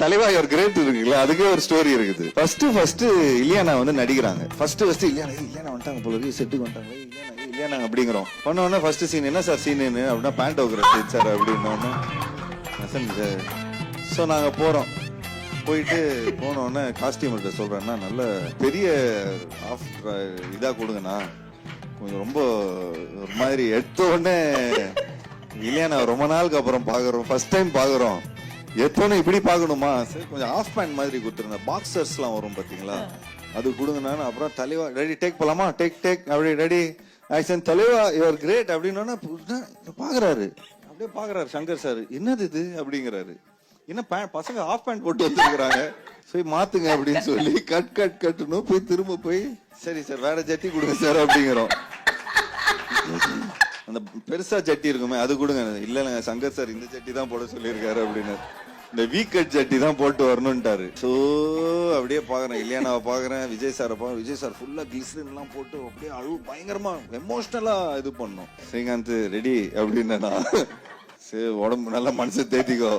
தலைவா your great இருக்குல்ல, அதுக்கே ஒரு ஸ்டோரி இருக்குது. ஃபர்ஸ்ட் இல்லையானா வந்து நடிக்கிறாங்க. ஃபர்ஸ்ட் இல்லையானா வந்துட்டாங்க போல இருக்கு, செட்டுக்கு வந்துட்டாங்க. இல்லையானா அப்படிங்கிறோம். பண்ணோன்னா ஃபர்ஸ்ட் சீன் என்ன சார் சீனு அப்படின்னா பேண்ட் ஓக்குற சீன் சார் அப்படின்னோடனே சார். ஸோ நாங்க போறோம். போயிட்டு போனோடனே காஸ்டியூமர்கிட்ட சொல்றேன்னா நல்ல பெரிய ஆஃப் இதா கொடுங்கண்ணா, கொஞ்சம் ரொம்ப ஒரு மாதிரி எடுத்த உடனே இல்லையா ரொம்ப நாளுக்கு அப்புறம் பாக்குறோம், ஃபர்ஸ்ட் டைம் பாக்குறோம், எடுத்தோடனே இப்படி பாக்கணுமா, சரி கொஞ்சம் ஆஃப் பேண்ட் மாதிரி கொடுத்துருந்தேன், பாக்ஸர்ஸ் எல்லாம் வரும் பாத்தீங்களா, அது கொடுங்கண்ணா. அப்புறம் தலைவா ரெடி டேக் போலாமா, டேக் அப்படி ரெடி ஆக்சன், தலைவா யுவர் கிரேட் அப்படின்னு பாக்குறாரு. அப்படியே பாக்குறாரு சங்கர் சார், என்னது இது அப்படிங்கிறாரு. என்ன பசங்க ஆஃப் பேண்ட் போட்டு வச்சிருக்கிறாங்க, போய் மாத்துங்க அப்படின்னு சொல்லி கட்டணும். போய் திரும்ப போய் சரி சார் வேற ஜட்டி கொடுங்க சார் அப்படிங்கிறோம். அந்த பெருசா ஜட்டி இருக்குமே அது கொடுங்க. இல்ல சங்கர் சார் இந்த ஜட்டி தான் போட சொல்லியிருக்காரு அப்படின்னு, இந்த வீக் கட் ஜட்டி தான் போட்டு வரணும்ட்டாரு. சோ அப்படியே பாக்குறேன், இல்லையா பாக்குறேன், விஜய் சாரை பாக்குறேன். விஜய் சார் ஃபுல்லா கிளிசரின் எல்லாம் போட்டு அப்படியே அழுவு பயங்கரமா எமோஷனலா இது பண்ணோம். ஸ்ரீகாந்த் ரெடி அப்படின்னா சரி உடம்பு நல்லா மனசை தேத்திக்கோ